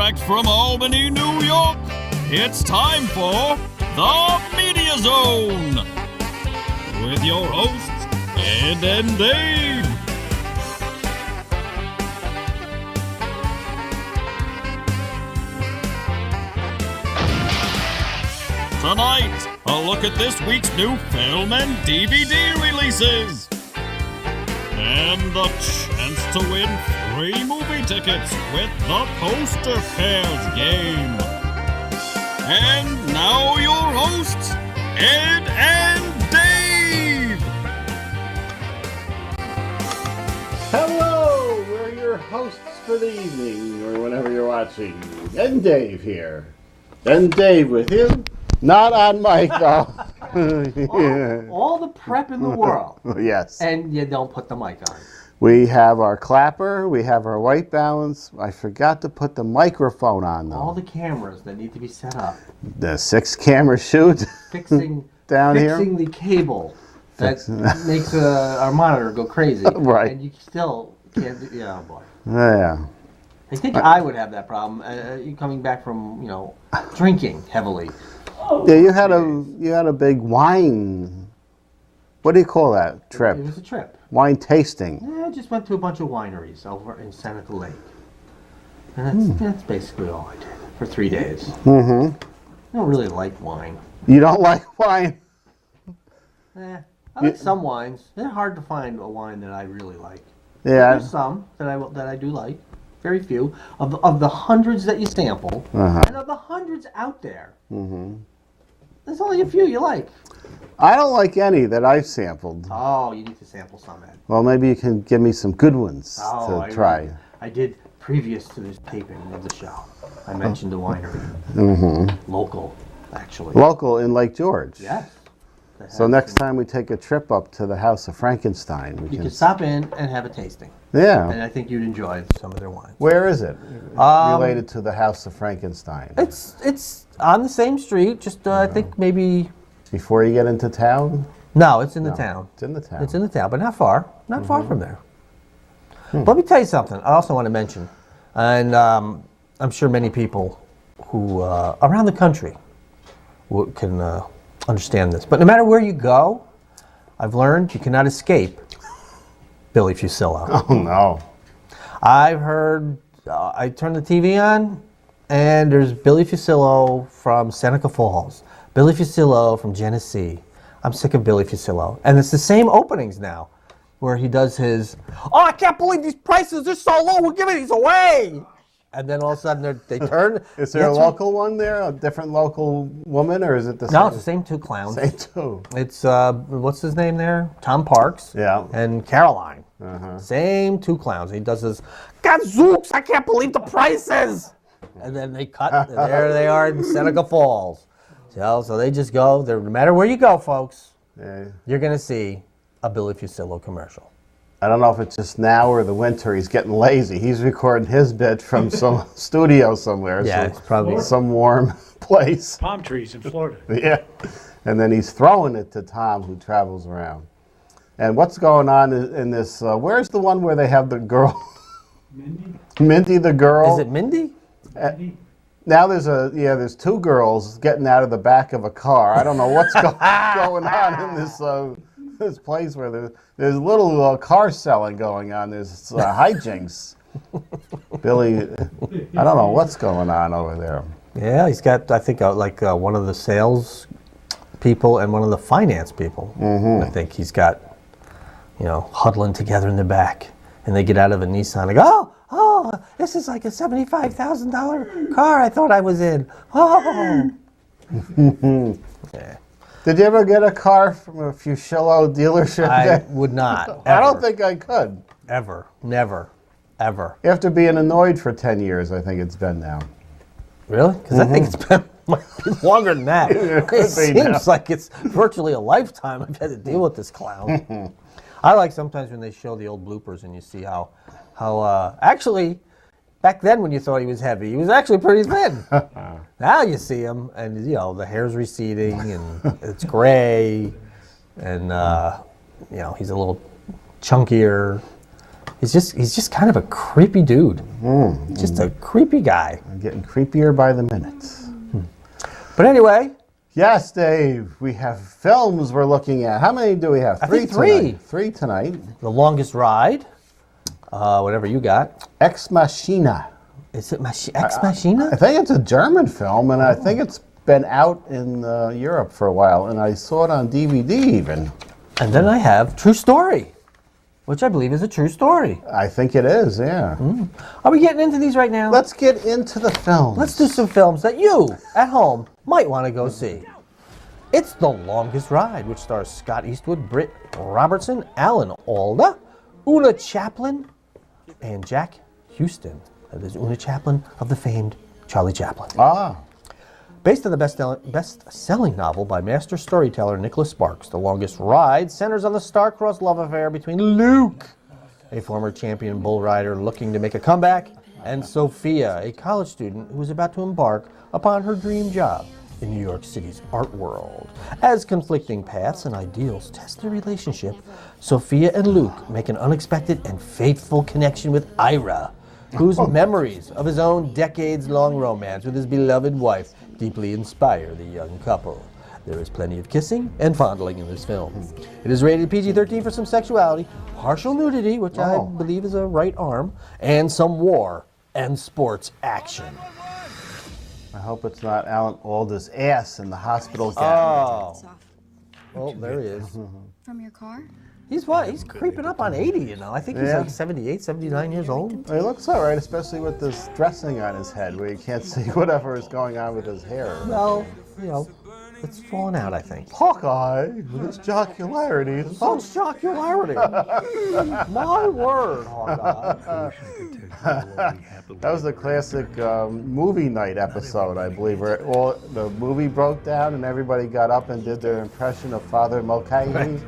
Direct from Albany, New York, it's time for The Media Zone with your hosts, Ed and Dave. Tonight, a look at this week's new film and DVD releases. And the chance to win free movie tickets with the Poster Pairs game. And now your hosts, Ed and Dave. Hello, we're your hosts for the evening, or whenever you're watching. Ed and Dave here. Ed and Dave with you. Not on mic, though. All the prep in the world. Yes. And you don't put the mic on. We have our clapper, we have our white balance. I forgot to put the microphone on, though. All the cameras that need to be set up. The 6-camera shoot Fixing down the cable that makes our monitor go crazy. Right. And you still can't do, oh boy. Yeah. I think I would have that problem. You coming back from, drinking heavily. Yeah, you had a big wine. What do you call that trip? It was a trip. Wine tasting. Yeah, I just went to a bunch of wineries over in Seneca Lake. And that's basically all I did for 3 days. Mm-hmm. I don't really like wine. You don't like wine? I like some wines. They're hard to find a wine that I really like. Yeah. There's some that I do like. Very few. Of the hundreds that you sample, and of the hundreds out there, there's only a few you like. I don't like any that I've sampled. Oh, you need to sample some, Ed. Well, maybe you can give me some good ones to try. I did previous to this taping of the show. I mentioned the winery. Local, actually. Local in Lake George. Yes. So next time we take a trip up to the House of Frankenstein, you can stop in and have a tasting. Yeah. And I think you'd enjoy some of their wines. Where is it? Related to the House of Frankenstein. It's on the same street, just I think maybe... Before you get into town? No, it's in the town. It's in the town. It's in the town, but not far. Not far from there. But let me tell you something. I also want to mention, and I'm sure many people who around the country can understand this. But no matter where you go, I've learned you cannot escape Billy Fuccillo. Oh no! I've heard. I turn the TV on, and there's Billy Fuccillo from Seneca Falls. Billy Fuccillo from Genesee. I'm sick of Billy Fuccillo. And it's the same openings now, where he does his, I can't believe these prices are so low, we're giving these away. And then all of a sudden they turn. Is there a local one there, a different local woman, or is it the same? No, it's the same two clowns. Same two. It's, what's his name there? Tom Parks. Yeah. And Caroline. Same two clowns. He does his, Gadzooks, I can't believe the prices. And then they cut, and there they are in Seneca Falls. So they just go, no matter where you go, folks, you're going to see a Billy Fuccillo commercial. I don't know if it's just now or the winter. He's getting lazy. He's recording his bit from some studio somewhere. Yeah, so it's probably some warm place. Palm trees in Florida. Yeah. And then he's throwing it to Tom, who travels around. And what's going on in this? Where's the one where they have the girl? Mindy? Mindy the girl. Is it Mindy? Mindy? Now there's two girls getting out of the back of a car. I don't know what's going on in this place where there's little car selling going on. There's hijinks. Billy, I don't know what's going on over there. Yeah, he's got, I think, one of the sales people and one of the finance people. I think he's got, huddling together in the back. And they get out of a Nissan and go, oh, this is like a $75,000 car I thought I was in. Oh. Yeah. Did you ever get a car from a Fuccillo dealership? I would not. Ever. I don't think I could. Ever. Never. Ever. After being annoyed for 10 years, I think it's been now. Really? Because I think it's been longer than that. It seems like it's virtually a lifetime I've had to deal with this clown. I like sometimes when they show the old bloopers and you see how actually, back then when you thought he was heavy, he was actually pretty thin. Now you see him and, the hair's receding and it's gray and, he's a little chunkier. He's just kind of a creepy dude. Just a creepy guy. I'm getting creepier by the minute. But anyway. Yes, Dave. We have films we're looking at. How many do we have? I think three. Tonight. Three tonight. The Longest Ride. Whatever you got. Ex Machina. Is it Ex Machina? I think it's a German film, and I think it's been out in Europe for a while, and I saw it on DVD even. And then I have True Story, which I believe is a true story. I think it is, yeah. Are we getting into these right now? Let's get into the films. Let's do some films that you, at home, might want to go see. It's The Longest Ride, which stars Scott Eastwood, Britt Robertson, Alan Alda, Una Chaplin, and Jack Huston. That is Una Chaplin of the famed Charlie Chaplin. Ah. Based on the best-selling novel by master storyteller Nicholas Sparks, The Longest Ride centers on the star-crossed love affair between Luke, a former champion bull rider looking to make a comeback, and Sophia, a college student who is about to embark upon her dream job in New York City's art world. As conflicting paths and ideals test their relationship, Sophia and Luke make an unexpected and fateful connection with Ira, whose memories of his own decades-long romance with his beloved wife deeply inspire the young couple. There is plenty of kissing and fondling in this film. It is rated PG-13 for some sexuality, partial nudity, which I believe is a right arm, and some war and sports action. I hope it's not Alan Alda's ass in the hospital gown. Oh. Oh, there he is. From your car? He's what? He's creeping up on 80, you know. I think he's like 78, 79 years old. He looks all right, especially with this dressing on his head where you can't see whatever is going on with his hair. Well, you know, it's falling out, I think. Hawkeye, with his jocularity. Oh, jocularity. My word, Hawkeye. That was the classic movie night episode, I believe, where the movie broke down and everybody got up and did their impression of Father Mulcahy.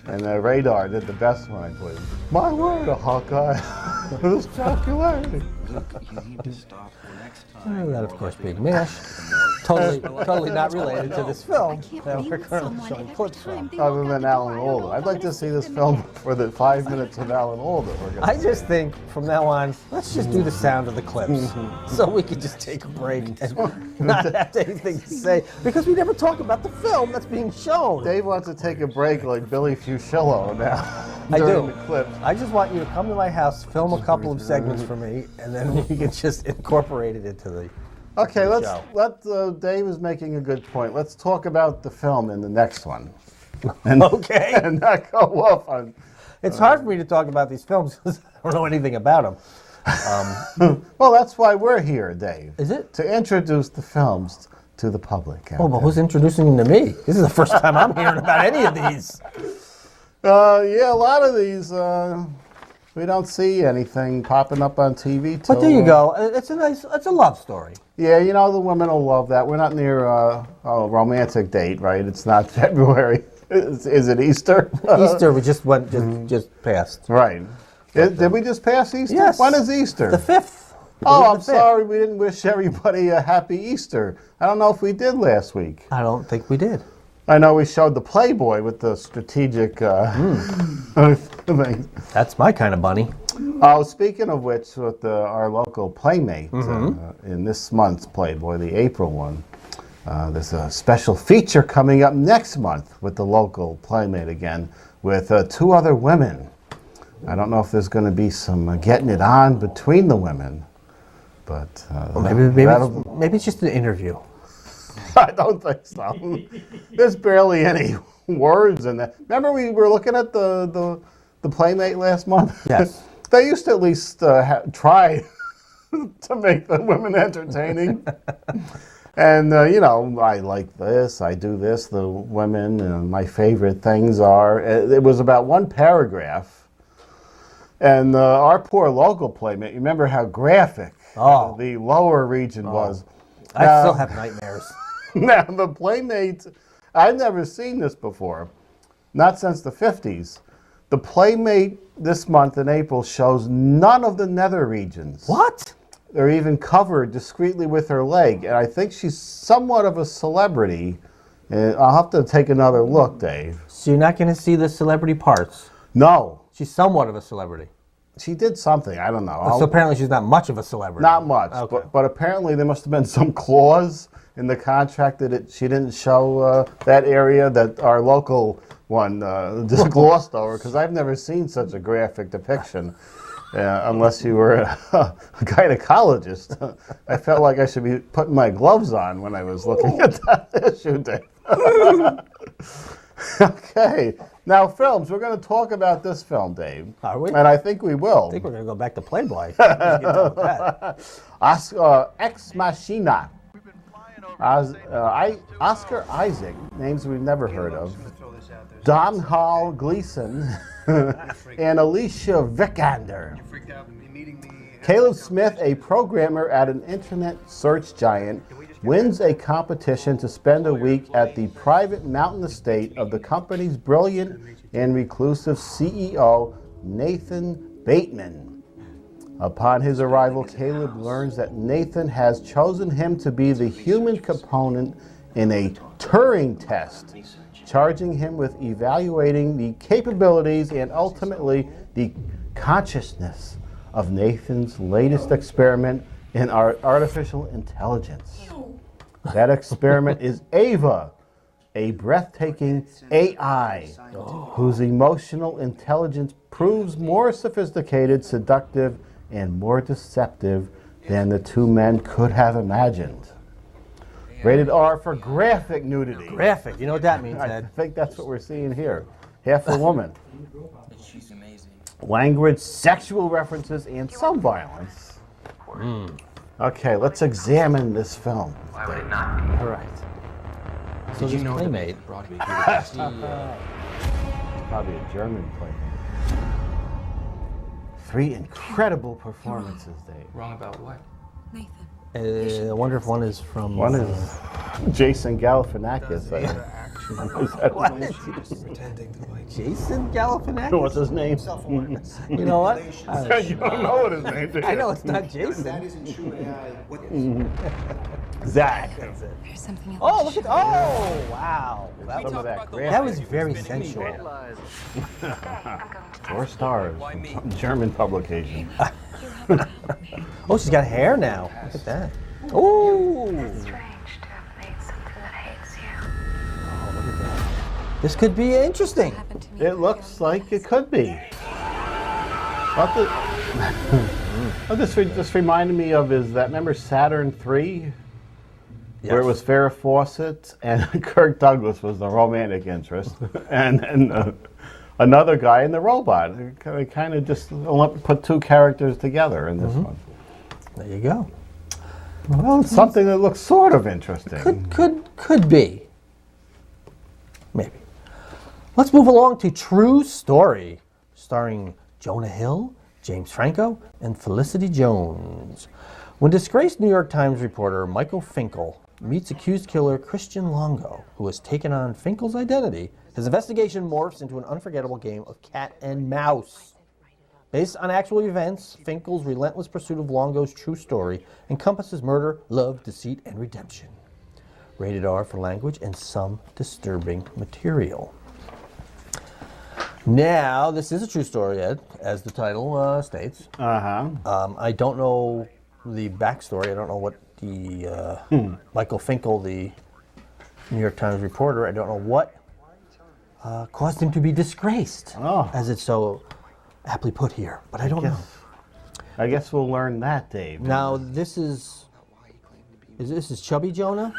And Radar did the best one, I believe. My word, a Hawkeye. This jocularity. That, of course, Big Mash. Totally not related to this film that we're currently showing clips from. Other than Alan Alda. I'd like to see this film for the 5 minutes of Alan Alda. I just think from now on, let's just do the sound of the clips so we can just take a break and not have anything to say because we never talk about the film that's being shown. Dave wants to take a break like Billy Fuccillo now. I do. During the clips. I just want you to come to my house, film a couple of segments for me, and then we can just incorporate it into the Okay, show. Dave is making a good point. Let's talk about the film in the next one. And, Okay. And not go off on... It's hard for me to talk about these films because I don't know anything about them. Well, that's why we're here, Dave. Is it? To introduce the films to the public. Oh, but who's introducing them to me? This is the first time I'm hearing about any of these. Yeah, a lot of these, we don't see anything popping up on TV. But there you go. It's a love story. Yeah, you know, the women will love that. We're not near a romantic date, right? It's not February. Is it Easter? Easter, we just just passed. Right. Did we just pass Easter? Yes. When is Easter? The 5th. Oh, I'm sorry. We didn't wish everybody a happy Easter. I don't know if we did last week. I don't think we did. I know we showed the Playboy with the strategic thing. That's my kind of bunny. Oh, speaking of which, with our local Playmate, in this month's Playboy, the April one, there's a special feature coming up next month with the local Playmate again, with 2 other women. I don't know if there's going to be some getting it on between the women, but Maybe it's just an interview. I don't think so. There's barely any words in that. Remember we were looking at the Playmate last month? Yes. They used to at least try to make the women entertaining. And, you know, I like this, I do this, the women, and my favorite things are. It was about 1 paragraph. And our poor local Playmate, you remember how graphic the lower region was. I still have nightmares. Now, the Playmate, I've never seen this before, not since the 50s. The Playmate this month in April shows none of the nether regions. What? They're even covered discreetly with her leg, and I think she's somewhat of a celebrity. I'll have to take another look, Dave. So you're not going to see the celebrity parts? No. She's somewhat of a celebrity. She did something. I don't know. So apparently she's not much of a celebrity. Not much, Okay. but apparently there must have been some clause in the contract that she didn't show that area that our local one just glossed over, because I've never seen such a graphic depiction unless you were a gynecologist. I felt like I should be putting my gloves on when I was looking at that issue, Dave. Okay. Now, films. We're going to talk about this film, Dave. Are we? And I think we will. I think we're going to go back to Playboy. Let's get done with that. Ex Machina. Oscar Isaac, names we've never heard of. Don Hall Gleason and Alicia Vikander. Caleb Smith, a programmer at an internet search giant, wins a competition to spend a week at the private mountain estate of the company's brilliant and reclusive CEO, Nathan Bateman. Upon his arrival, Caleb learns that Nathan has chosen him to be the human component in a Turing test, charging him with evaluating the capabilities and ultimately the consciousness of Nathan's latest experiment in artificial intelligence. That experiment is Ava, a breathtaking AI whose emotional intelligence proves more sophisticated, seductive, and more deceptive than the two men could have imagined. Rated R for graphic nudity. Graphic. You know what that means, I Ed? think that's what we're seeing here. Half a woman. She's amazing. Language, sexual references, and some violence. Okay, let's examine this film. Why would it not be? All right. So Did you this know Playmate. that brought me here to see, Probably a German play. 3 incredible performances, Dave. wrong about what? I wonder if one is from... One is Jason Galifianakis. Jason Galifianakis? What's his name? You know what? You don't know what his name is. I know it's not Jason. isn't true AI. What is? Zach. There's something else. Oh, look at... Oh, wow. Some of that That was very sensual. 4 stars from some German publication. Oh, she's got hair now. Look at that. Oh, Strange to have made something that hates you. look at that. This could be interesting. Happened to me. It looks like it could be. What this reminded me of is that, remember Saturn 3? Where it was Farrah Fawcett and Kirk Douglas was the romantic interest, and another guy in the robot. They kind of just put 2 characters together in this one. There you go. Well, it's something that looks sort of interesting. Could be. Maybe. Let's move along to True Story, starring Jonah Hill, James Franco, and Felicity Jones. When disgraced New York Times reporter Michael Finkel meets accused killer Christian Longo, who has taken on Finkel's identity, his investigation morphs into an unforgettable game of cat and mouse. Based on actual events, Finkel's relentless pursuit of Longo's true story encompasses murder, love, deceit, and redemption. Rated R for language and some disturbing material. Now, this is a true story, Ed, as the title states. I don't know the backstory. I don't know what the Michael Finkel, the New York Times reporter, I don't know what caused him to be disgraced, as it's so aptly put here. But I don't know. I guess we'll learn that, Dave. Now, this is chubby Jonah.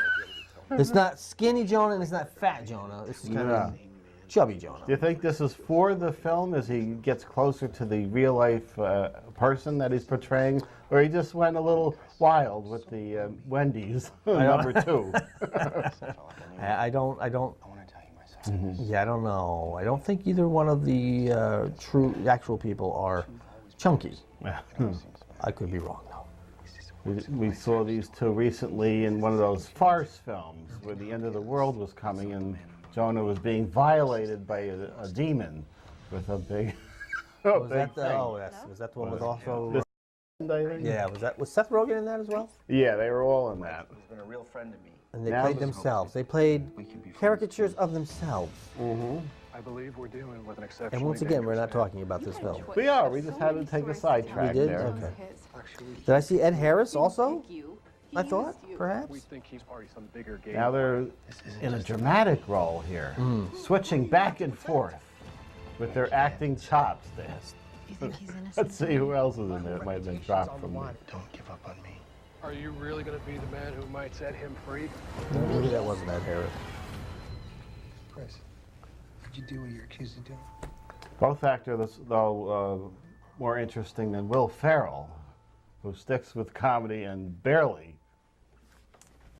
It's not skinny Jonah and it's not fat Jonah. This is kind of chubby Jonah. Do you think this is for the film as he gets closer to the real life person that he's portraying, or he just went a little wild with the Wendy's number 2? I don't. Yeah, I don't know. I don't think either one of the actual people are chunky. I could be wrong though. We saw these 2 recently in one of those farce films where the end of the world was coming and Jonah was being violated by a demon with a big, Was big that thing. was that the one with also? I think? Yeah, was Seth Rogen in that as well? Yeah, they were all in that. He's been a real friend to me. And they Now played this- themselves. They played caricatures of themselves. I believe we're dealing with an exceptionally And once again, we're not dangerous man. talking about this film. We are. We just had to take a sidetrack We did? there. Okay. Actually, Did I see Ed Harris also? I thought, we perhaps. think he's part of some bigger game. Now they're in a dramatic role here, switching back and forth with their acting chops there. You think he's innocent? Let's see who else is in there. It might have been dropped from me. Don't give up on me. Are you really going to be the man who might set him free? Maybe that wasn't Ed Harris. Chris, what'd you do what you're accused of doing? Both actors, though, more interesting than Will Ferrell, who sticks with comedy and barely